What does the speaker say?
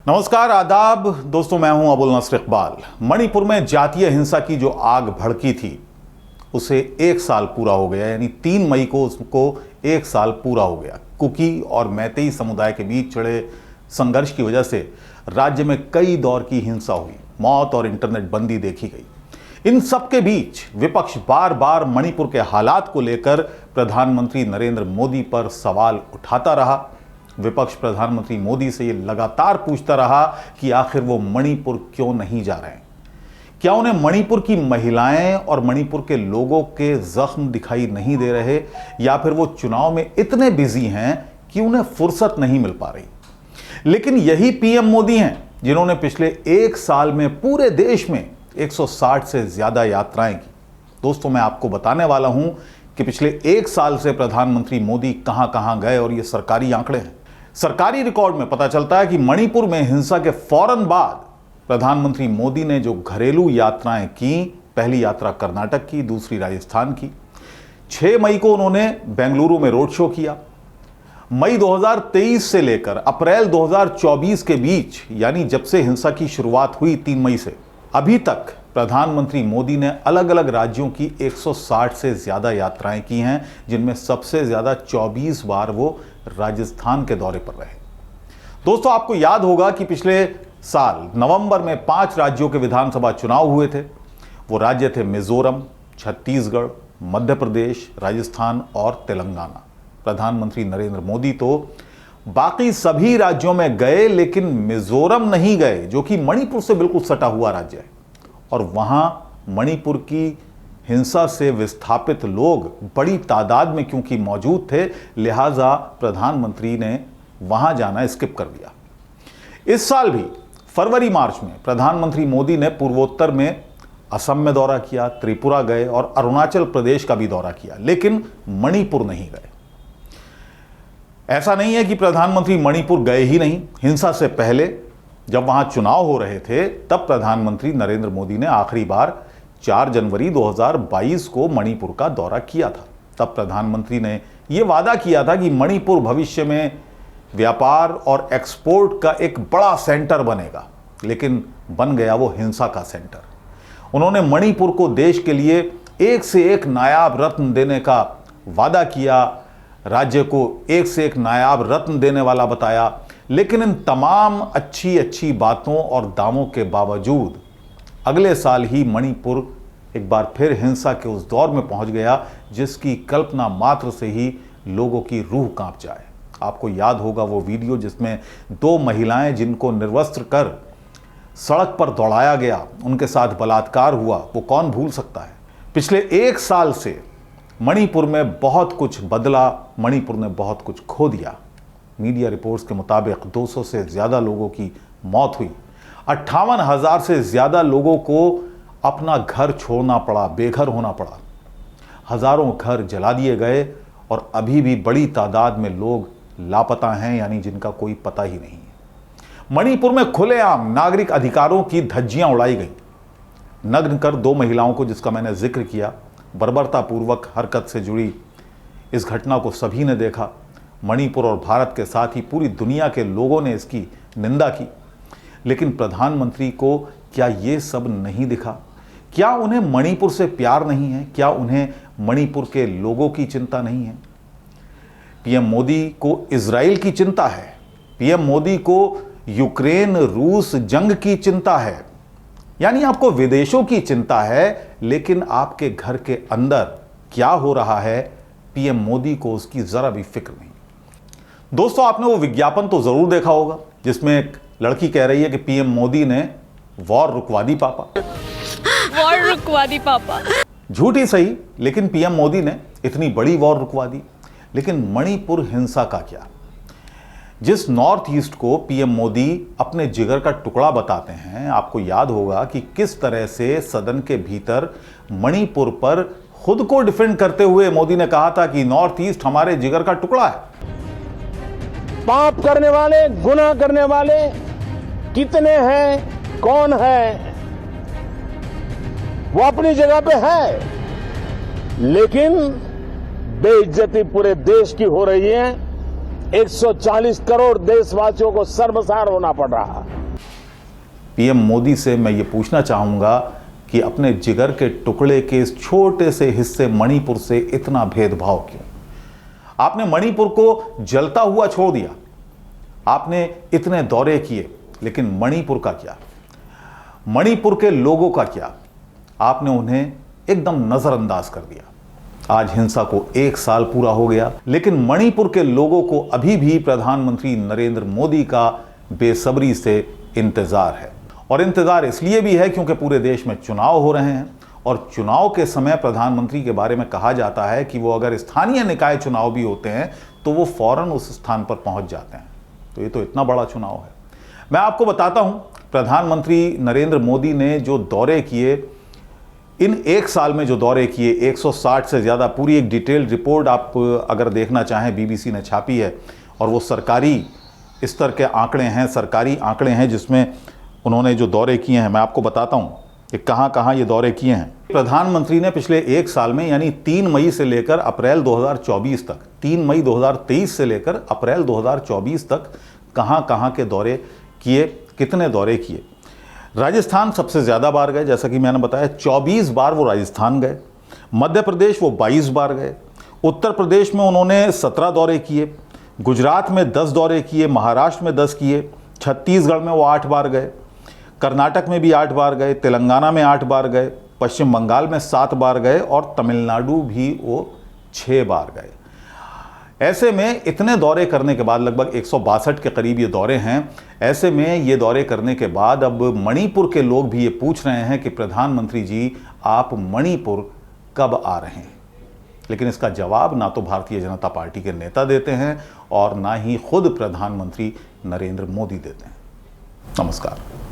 नमस्कार, आदाब दोस्तों, मैं हूं अबुल नसर इकबाल। मणिपुर में जातीय हिंसा की जो आग भड़की थी उसे 1 साल पूरा हो गया, यानी 3 मई को उसको 1 साल पूरा हो गया। कुकी और मैतेई समुदाय के बीच छिड़े संघर्ष की वजह से राज्य में कई दौर की हिंसा हुई, मौत और इंटरनेट बंदी देखी गई। इन सब के बीच विपक्ष बार बार मणिपुर के हालात को लेकर प्रधानमंत्री नरेंद्र मोदी पर सवाल उठाता रहा। विपक्ष प्रधानमंत्री मोदी से ये लगातार पूछता रहा कि आखिर वो मणिपुर क्यों नहीं जा रहे हैं। क्या उन्हें मणिपुर की महिलाएं और मणिपुर के लोगों के जख्म दिखाई नहीं दे रहे, या फिर वो चुनाव में इतने बिजी हैं कि उन्हें फुर्सत नहीं मिल पा रही। लेकिन यही पीएम मोदी हैं जिन्होंने पिछले 1 साल में पूरे देश में 160 से ज्यादा यात्राएं की। दोस्तों, मैं आपको बताने वाला हूं कि पिछले 1 साल से प्रधानमंत्री मोदी कहां कहां गए, और ये सरकारी आंकड़े हैं। सरकारी रिकॉर्ड में पता चलता है कि मणिपुर में हिंसा के फौरन बाद प्रधानमंत्री मोदी ने जो घरेलू यात्राएं की, पहली यात्रा कर्नाटक की, दूसरी राजस्थान की। 6 मई को उन्होंने बेंगलुरु में रोड शो किया। मई 2023 से लेकर अप्रैल 2024 के बीच, यानी जब से हिंसा की शुरुआत हुई 3 मई से अभी तक, प्रधानमंत्री मोदी ने अलग अलग राज्यों की 160 से ज्यादा यात्राएं की हैं, जिनमें सबसे ज्यादा 24 बार वो राजस्थान के दौरे पर रहे। दोस्तों, आपको याद होगा कि पिछले साल नवंबर में 5 राज्यों के विधानसभा चुनाव हुए थे। वो राज्य थे मिजोरम, छत्तीसगढ़, मध्य प्रदेश, राजस्थान और तेलंगाना। प्रधानमंत्री नरेंद्र मोदी तो बाकी सभी राज्यों में गए, लेकिन मिजोरम नहीं गए, जो कि मणिपुर से बिल्कुल सटा हुआ राज्य है। और वहां मणिपुर की हिंसा से विस्थापित लोग बड़ी तादाद में क्योंकि मौजूद थे, लिहाजा प्रधानमंत्री ने वहां जाना स्किप कर दिया। इस साल भी फरवरी मार्च में प्रधानमंत्री मोदी ने पूर्वोत्तर में असम में दौरा किया, त्रिपुरा गए और अरुणाचल प्रदेश का भी दौरा किया, लेकिन मणिपुर नहीं गए। ऐसा नहीं है कि प्रधानमंत्री मणिपुर गए ही नहीं। हिंसा से पहले जब वहां चुनाव हो रहे थे, तब प्रधानमंत्री नरेंद्र मोदी ने आखिरी बार 4 जनवरी 2022 को मणिपुर का दौरा किया था। तब प्रधानमंत्री ने यह वादा किया था कि मणिपुर भविष्य में व्यापार और एक्सपोर्ट का एक बड़ा सेंटर बनेगा, लेकिन बन गया वो हिंसा का सेंटर। उन्होंने मणिपुर को देश के लिए एक से एक नायाब रत्न देने का वादा किया, राज्य को एक से एक नायाब रत्न देने वाला बताया, लेकिन इन तमाम अच्छी बातों और दावों के बावजूद अगले साल ही मणिपुर एक बार फिर हिंसा के उस दौर में पहुंच गया जिसकी कल्पना मात्र से ही लोगों की रूह कांप जाए। आपको याद होगा वो वीडियो जिसमें 2 महिलाएं जिनको निर्वस्त्र कर सड़क पर दौड़ाया गया, उनके साथ बलात्कार हुआ, वो कौन भूल सकता है। पिछले 1 साल से मणिपुर में बहुत कुछ बदला, मणिपुर ने बहुत कुछ खो दिया। मीडिया रिपोर्ट्स के मुताबिक 200 से ज्यादा लोगों की मौत हुई, 58,000 से ज्यादा लोगों को अपना घर छोड़ना पड़ा, बेघर होना पड़ा, हजारों घर जला दिए गए, और अभी भी बड़ी तादाद में लोग लापता हैं, यानी जिनका कोई पता ही नहीं है। मणिपुर में खुलेआम नागरिक अधिकारों की धज्जियां उड़ाई गई। नग्न कर 2 महिलाओं को, जिसका मैंने जिक्र किया, बर्बरतापूर्वक हरकत से जुड़ी इस घटना को सभी ने देखा। मणिपुर और भारत के साथ ही पूरी दुनिया के लोगों ने इसकी निंदा की, लेकिन प्रधानमंत्री को क्या ये सब नहीं दिखा? क्या उन्हें मणिपुर से प्यार नहीं है? क्या उन्हें मणिपुर के लोगों की चिंता नहीं है? पीएम मोदी को इजराइल की चिंता है, पीएम मोदी को यूक्रेन रूस जंग की चिंता है, यानी आपको विदेशों की चिंता है, लेकिन आपके घर के अंदर क्या हो रहा है, पीएम मोदी को उसकी जरा भी फिक्र नहीं। दोस्तों, आपने वो विज्ञापन तो जरूर देखा होगा जिसमें एक लड़की कह रही है कि पीएम मोदी ने वॉर रुकवा दी पापा। वॉर रुकवा दी पापा। झूठ ही सही, लेकिन पीएम मोदी ने इतनी बड़ी वॉर रुकवा दी। लेकिन मणिपुर हिंसा का क्या? जिस नॉर्थ ईस्ट को पीएम मोदी अपने जिगर का टुकड़ा बताते हैं, आपको याद होगा कि किस तरह से सदन के भीतर मणिपुर पर खुद को डिफेंड करते हुए मोदी ने कहा था कि नॉर्थ ईस्ट हमारे जिगर का टुकड़ा है। पाप करने वाले, गुनाह करने वाले कितने हैं, कौन है, वो अपनी जगह पे है, लेकिन बेइज्जती पूरे देश की हो रही है। 140 करोड़ देशवासियों को शर्मसार होना पड़ रहा है। पीएम मोदी से मैं ये पूछना चाहूँगा कि अपने जिगर के टुकड़े के इस छोटे से हिस्से मणिपुर से इतना भेदभाव क्यों? आपने मणिपुर को जलता हुआ छोड़ दिया, आपने इतने दौरे किए, लेकिन मणिपुर का क्या? मणिपुर के लोगों का क्या? आपने उन्हें एकदम नजरअंदाज कर दिया। आज हिंसा को 1 साल पूरा हो गया, लेकिन मणिपुर के लोगों को अभी भी प्रधानमंत्री नरेंद्र मोदी का बेसब्री से इंतजार है। और इंतजार इसलिए भी है क्योंकि पूरे देश में चुनाव हो रहे हैं, और चुनाव के समय प्रधानमंत्री के बारे में कहा जाता है कि वो अगर स्थानीय निकाय चुनाव भी होते हैं तो वो फौरन उस स्थान पर पहुंच जाते हैं। तो ये तो इतना बड़ा चुनाव है। मैं आपको बताता हूं, प्रधानमंत्री नरेंद्र मोदी ने जो दौरे किए, इन 1 साल में जो दौरे किए, 160 से ज़्यादा, पूरी एक डिटेल्ड रिपोर्ट आप अगर देखना चाहें बीबीसी ने छापी है, और वो सरकारी स्तर के आंकड़े हैं, सरकारी आंकड़े हैं जिसमें उन्होंने जो दौरे किए हैं। मैं आपको बताता हूं कि कहां कहां ये दौरे किए हैं। प्रधानमंत्री ने पिछले 1 साल में, यानी 3 मई से लेकर अप्रैल 2024 तक, 3 मई 2023 से लेकर अप्रैल 2024 तक कहां कहां के दौरे किए, कितने दौरे किए? राजस्थान सबसे ज़्यादा बार गए, जैसा कि मैंने बताया, 24 बार वो राजस्थान गए। मध्य प्रदेश वो 22 बार गए। उत्तर प्रदेश में उन्होंने 17 दौरे किए। गुजरात में 10 दौरे किए। महाराष्ट्र में 10 किए। छत्तीसगढ़ में वो 8 बार गए। कर्नाटक में भी 8 बार गए। तेलंगाना में 8 बार गए। पश्चिम बंगाल में 7 बार गए, और तमिलनाडु भी वो 6 बार गए। ऐसे में इतने दौरे करने के बाद, लगभग 162 के करीब ये दौरे हैं, ऐसे में ये दौरे करने के बाद अब मणिपुर के लोग भी ये पूछ रहे हैं कि प्रधानमंत्री जी, आप मणिपुर कब आ रहे हैं? लेकिन इसका जवाब ना तो भारतीय जनता पार्टी के नेता देते हैं और ना ही खुद प्रधानमंत्री नरेंद्र मोदी देते हैं। नमस्कार।